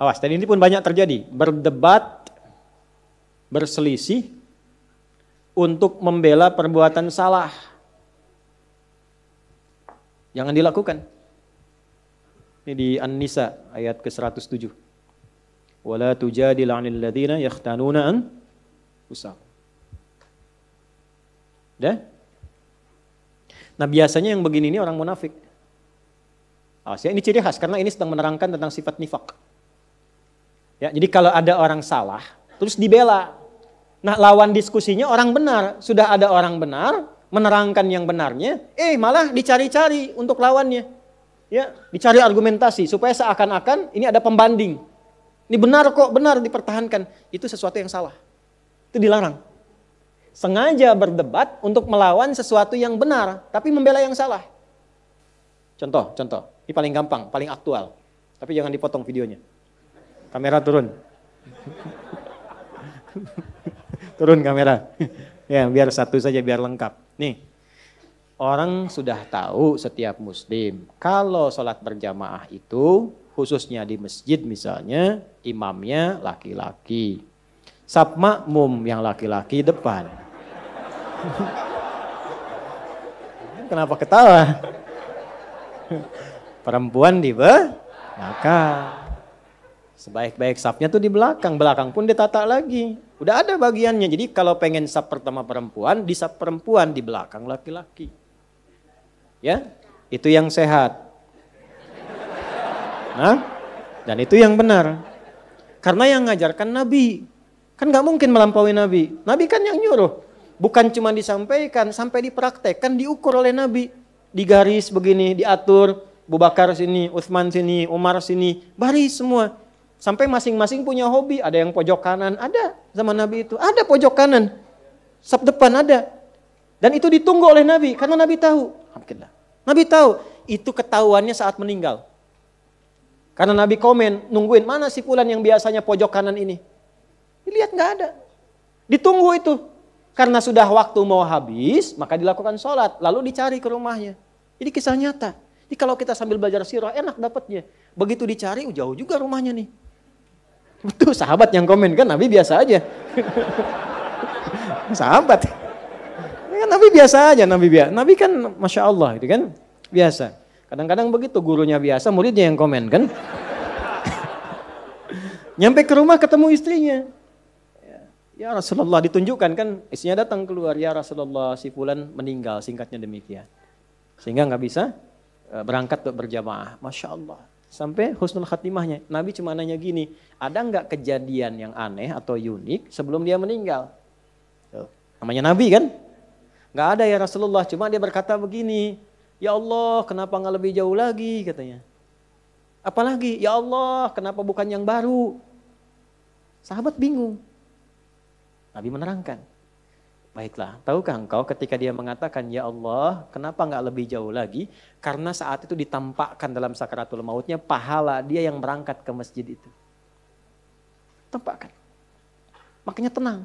Awas, dan ini pun banyak terjadi. Berdebat, berselisih untuk membela perbuatan salah. Jangan dilakukan. Ini di An-Nisa ayat ke-107. Wala tujadil 'anil ladzina yakhtanuna anfusahum. Dah? Nah, biasanya yang begini ini orang munafik. Ya, ini ciri khas karena ini sedang menerangkan tentang sifat nifak. Ya, jadi kalau ada orang salah, terus dibela. Nah, lawan diskusinya orang benar. Sudah ada orang benar, menerangkan yang benarnya, malah dicari-cari untuk lawannya. Ya, dicari argumentasi supaya seakan-akan ini ada pembanding. Ini benar kok, benar dipertahankan. Itu sesuatu yang salah. Itu dilarang. Sengaja berdebat untuk melawan sesuatu yang benar, tapi membela yang salah. Contoh. Ini paling gampang, paling aktual. Tapi jangan dipotong videonya. Kamera turun. Turun kamera. Ya, biar satu saja, biar lengkap. Nih, orang sudah tahu setiap muslim, kalau sholat berjamaah itu, khususnya di masjid misalnya, imamnya laki-laki. Saf makmum yang laki-laki depan. Kenapa ketawa? Perempuan di belakang. Sebaik-baik safnya tuh di belakang. Belakang pun ditata lagi. Udah ada bagiannya. Jadi kalau pengen saf pertama perempuan, di saf perempuan, di belakang laki-laki. Ya, itu yang sehat. Nah, dan itu yang benar. Karena yang ngajarkan Nabi. Kan gak mungkin melampaui Nabi. Nabi kan yang nyuruh. Bukan cuma disampaikan, sampai dipraktekkan, diukur oleh Nabi. Digaris begini, diatur. Abu Bakar sini, Utsman sini, Umar sini. Baris semua. Sampai masing-masing punya hobi. Ada yang pojok kanan, ada zaman Nabi itu. Ada pojok kanan. Saf depan ada. Dan itu ditunggu oleh Nabi. Karena Nabi tahu. Nabi tahu. Itu ketahuannya saat meninggal. Karena Nabi komen, nungguin mana si fulan yang biasanya pojok kanan ini. Dilihat gak ada. Ditunggu itu. Karena sudah waktu mau habis, maka dilakukan sholat. Lalu dicari ke rumahnya. Jadi kisah nyata. Jadi kalau kita sambil belajar sirah, enak dapatnya. Begitu dicari, jauh juga rumahnya nih. Betul, sahabat yang komen kan, Nabi biasa aja. Sahabat. Ya, Nabi biasa aja, Nabi kan Masya Allah, gitu kan, biasa. Kadang-kadang begitu, gurunya biasa, muridnya yang komen kan. Nyampe ke rumah ketemu istrinya. Ya Rasulullah, ditunjukkan kan, istrinya datang keluar, ya Rasulullah, si fulan meninggal, singkatnya demikian. Sehingga nggak bisa berangkat untuk berjamaah. Masya Allah. Sampai husnul khatimahnya. Nabi cuma nanya gini, ada nggak kejadian yang aneh atau unik sebelum dia meninggal? Tuh, namanya Nabi kan? Nggak ada ya Rasulullah, cuma dia berkata begini, ya Allah kenapa nggak lebih jauh lagi katanya. Apalagi, ya Allah kenapa bukan yang baru? Sahabat bingung. Nabi menerangkan. Baiklah, tahukah engkau ketika dia mengatakan, ya Allah, kenapa enggak lebih jauh lagi? Karena saat itu ditampakkan dalam sakaratul mautnya pahala dia yang berangkat ke masjid itu. Tampakkan. Makanya tenang.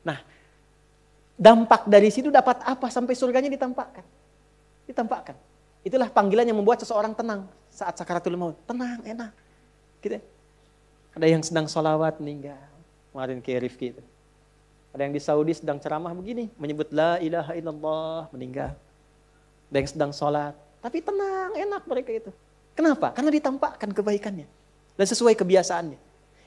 Nah, dampak dari situ dapat apa sampai surganya ditampakkan? Ditampakkan. Itulah panggilan yang membuat seseorang tenang saat sakaratul maut. Tenang, enak. Gitu. Ada yang sedang sholawat meninggal. Kemarin kayak Rifki itu. Ada yang di Saudi sedang ceramah begini, menyebut la ilaha illallah, meninggal. Ada yang sedang sholat, tapi tenang, enak mereka itu. Kenapa? Karena ditampakkan kebaikannya. Dan sesuai kebiasaannya.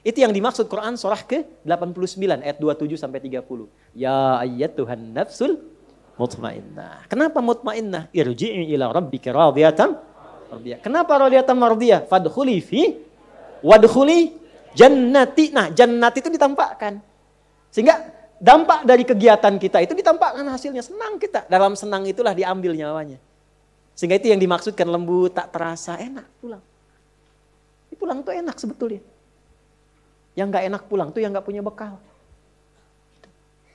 Itu yang dimaksud Quran surah ke-89 ayat 27-30. Ya ayyatuhan nafsul mutmainnah. Kenapa mutmainnah? Irji'i ila rabbika radiyatan mardiyah. Kenapa radiyatan mardiyah? Fadkhuli fi wadkhuli jannati. Nah, jannati itu ditampakkan. Sehingga dampak dari kegiatan kita itu ditampakkan hasilnya. Senang kita. Dalam senang itulah diambil nyawanya. Sehingga itu yang dimaksudkan lembut, tak terasa, enak pulang. Pulang tuh enak sebetulnya. Yang gak enak pulang tuh yang gak punya bekal.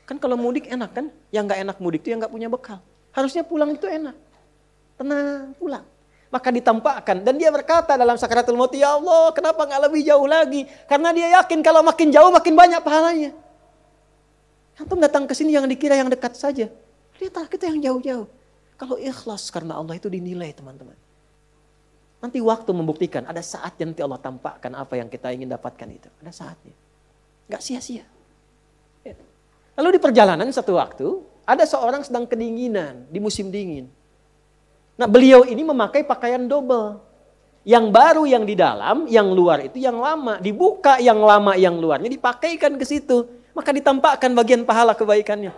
Kan kalau mudik enak kan? Yang gak enak mudik tuh yang gak punya bekal. Harusnya pulang itu enak. Tenang, pulang. Maka ditampakkan. Dan dia berkata dalam sakaratul maut, ya Allah kenapa gak lebih jauh lagi? Karena dia yakin kalau makin jauh makin banyak pahalanya. Antum datang ke sini yang dikira yang dekat saja. Lihatlah kita yang jauh-jauh. Kalau ikhlas karena Allah itu dinilai teman-teman. Nanti waktu membuktikan, ada saatnya nanti Allah tampakkan apa yang kita ingin dapatkan itu. Ada saatnya. Gak sia-sia. Ya. Lalu di perjalanan satu waktu, ada seorang sedang kedinginan di musim dingin. Nah beliau ini memakai pakaian double. Yang baru yang di dalam, yang luar itu yang lama. Dibuka yang lama yang luarnya dipakaikan ke situ. Maka ditampakkan bagian pahala kebaikannya.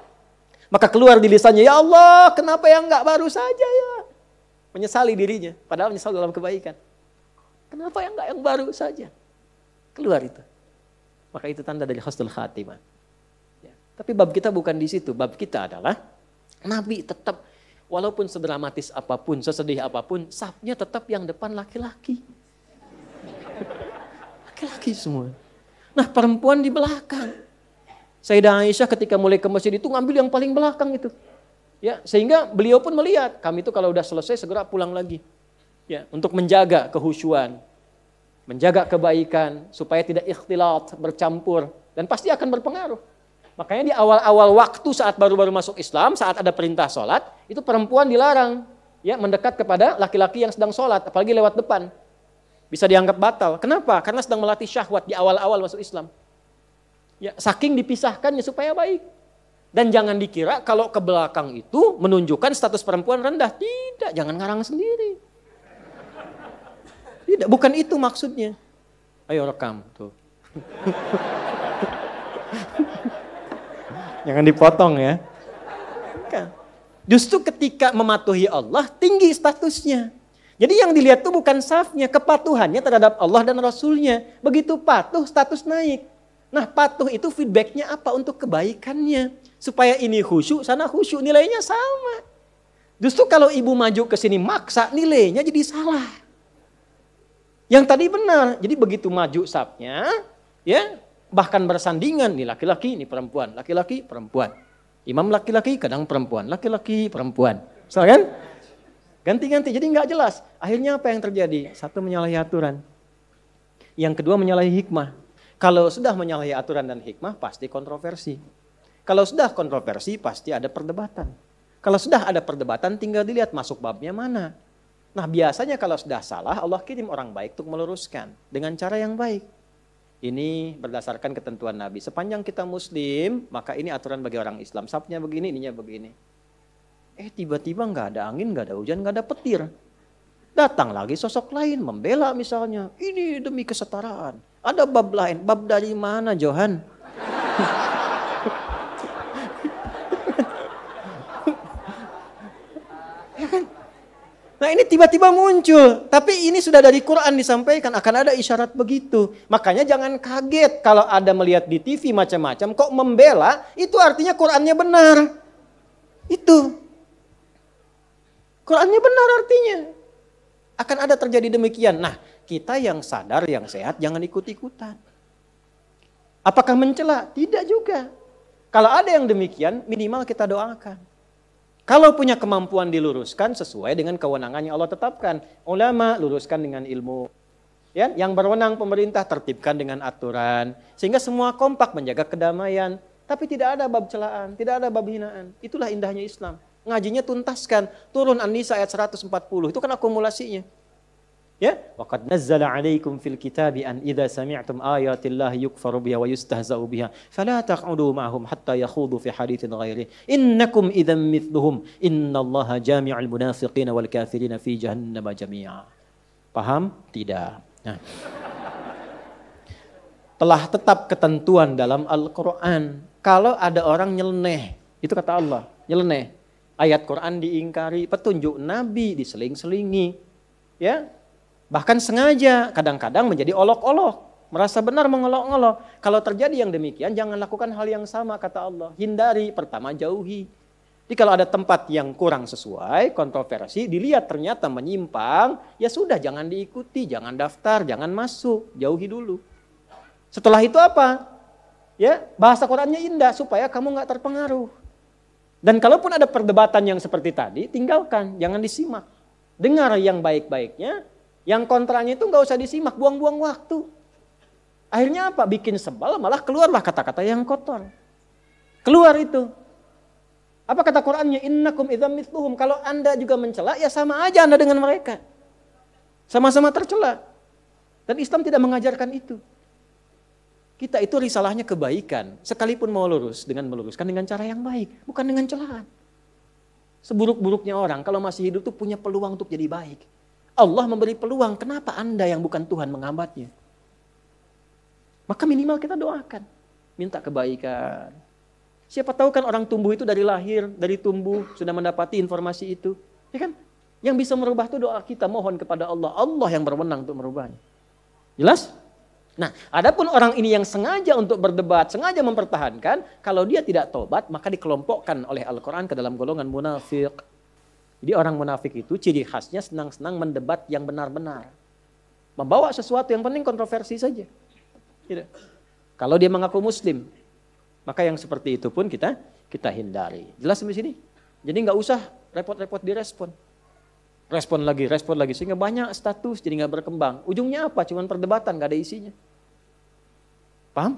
Maka keluar di lisannya, ya Allah kenapa yang gak baru saja ya. Menyesali dirinya, padahal menyesal dalam kebaikan. Kenapa yang enggak yang baru saja? Keluar itu. Maka itu tanda dari husnul khatimah. Ya. Tapi bab kita bukan di situ. Bab kita adalah Nabi tetap walaupun sedramatis apapun, sesedih apapun, safnya tetap yang depan laki-laki. Laki-laki semua. Nah perempuan di belakang. Sayyidah Aisyah ketika mulai ke masjid itu ngambil yang paling belakang itu. Ya, sehingga beliau pun melihat kami itu kalau udah selesai segera pulang lagi. Ya, untuk menjaga kehusyuan, menjaga kebaikan supaya tidak ikhtilat, bercampur dan pasti akan berpengaruh. Makanya di awal-awal waktu saat baru-baru masuk Islam, saat ada perintah sholat, itu perempuan dilarang ya mendekat kepada laki-laki yang sedang sholat, apalagi lewat depan. Bisa dianggap batal. Kenapa? Karena sedang melatih syahwat di awal-awal masuk Islam. Ya, saking dipisahkannya supaya baik. Dan jangan dikira kalau ke belakang itu menunjukkan status perempuan rendah. Tidak, jangan ngarang sendiri. Tidak, bukan itu maksudnya. Ayo rekam tuh. Jangan dipotong ya. Justru ketika mematuhi Allah tinggi statusnya. Jadi yang dilihat itu bukan safnya, kepatuhannya terhadap Allah dan Rasulnya. Begitu patuh status naik. Nah patuh itu feedbacknya apa untuk kebaikannya. Supaya ini khusyuk, sana khusyuk, nilainya sama. Justru kalau ibu maju ke sini maksa, nilainya jadi salah. Yang tadi benar, jadi begitu maju safnya, ya bahkan bersandingan, nih laki-laki, ini perempuan, laki-laki, perempuan. Imam laki-laki, kadang perempuan, laki-laki, perempuan. So, kan? Ganti-ganti, jadi nggak jelas. Akhirnya apa yang terjadi? Satu menyalahi aturan. Yang kedua menyalahi hikmah. Kalau sudah menyalahi aturan dan hikmah, pasti kontroversi. Kalau sudah kontroversi pasti ada perdebatan. Kalau sudah ada perdebatan tinggal dilihat masuk babnya mana. Nah biasanya kalau sudah salah Allah kirim orang baik untuk meluruskan dengan cara yang baik. Ini berdasarkan ketentuan Nabi. Sepanjang kita muslim maka ini aturan bagi orang Islam. Safnya begini, ininya begini. Tiba-tiba nggak ada angin, nggak ada hujan, nggak ada petir. Datang lagi sosok lain membela misalnya. Ini demi kesetaraan. Ada bab lain. Bab dari mana Johan? Nah ini tiba-tiba muncul, tapi ini sudah dari Quran disampaikan akan ada isyarat begitu. Makanya jangan kaget kalau ada melihat di TV macam-macam, kok membela, itu artinya Qurannya benar. Itu. Qurannya benar artinya. Akan ada terjadi demikian. Nah kita yang sadar, yang sehat jangan ikut-ikutan. Apakah mencela? Tidak juga. Kalau ada yang demikian minimal kita doakan. Kalau punya kemampuan diluruskan sesuai dengan kewenangan yang Allah tetapkan. Ulama luruskan dengan ilmu. Ya, yang berwenang pemerintah tertibkan dengan aturan. Sehingga semua kompak menjaga kedamaian. Tapi tidak ada bab celaan, tidak ada bab hinaan. Itulah indahnya Islam. Ngajinya tuntaskan. Turun An-Nisa ayat 140. Itu kan akumulasinya. Ya, waqad nazzala 'alaikum fil kitabi an idza sami'tum ayatillahi yukfaru biha wa yustahza'u biha fala taq'udu ma'ahum hatta yakhudu fi haditsin ghairi innakum idzan mithluhum innallaha jami'ul munafiqina wal kafirina fi jahannam jami'a. Paham? Tidak. Nah. Telah tetap ketentuan dalam Al-Qur'an kalau ada orang nyeleneh, itu kata Allah, nyeleneh. Ayat Quran diingkari, petunjuk Nabi diseling-selingi. Ya? Bahkan sengaja, kadang-kadang menjadi olok-olok. Merasa benar mengolok-olok. Kalau terjadi yang demikian, jangan lakukan hal yang sama, kata Allah. Hindari, pertama jauhi. Jadi kalau ada tempat yang kurang sesuai, kontroversi, dilihat ternyata menyimpang, ya sudah jangan diikuti, jangan daftar, jangan masuk, jauhi dulu. Setelah itu apa? Ya, bahasa Qurannya indah, supaya kamu nggak terpengaruh. Dan kalaupun ada perdebatan yang seperti tadi, tinggalkan, jangan disimak. Dengar yang baik-baiknya, yang kontranya itu nggak usah disimak, buang-buang waktu. Akhirnya apa? Bikin sebal, malah keluarlah kata-kata yang kotor. Keluar itu. Apa kata Qurannya? Innakum idzam mithluhum. Kalau Anda juga mencela, ya sama aja Anda dengan mereka. Sama-sama tercela. Dan Islam tidak mengajarkan itu. Kita itu risalahnya kebaikan. Sekalipun mau lurus, dengan meluruskan dengan cara yang baik. Bukan dengan celaan. Seburuk-buruknya orang, kalau masih hidup tuh punya peluang untuk jadi baik. Allah memberi peluang, kenapa Anda yang bukan Tuhan menghambatnya? Maka minimal kita doakan. Minta kebaikan. Siapa tahu kan orang tumbuh itu dari lahir, dari tumbuh, sudah mendapati informasi itu. Ya kan? Yang bisa merubah itu doa kita, mohon kepada Allah. Allah yang berwenang untuk merubahnya. Jelas? Nah, adapun orang ini yang sengaja untuk berdebat, sengaja mempertahankan, kalau dia tidak tobat, maka dikelompokkan oleh Al-Quran ke dalam golongan munafik. Jadi orang munafik itu ciri khasnya senang-senang mendebat yang benar-benar. Membawa sesuatu yang penting kontroversi saja. Tidak. Kalau dia mengaku muslim, maka yang seperti itu pun kita hindari. Jelas sampai sini? Jadi nggak usah repot-repot direspon. Respon lagi, sehingga banyak status jadi nggak berkembang. Ujungnya apa? Cuman perdebatan, nggak ada isinya. Paham?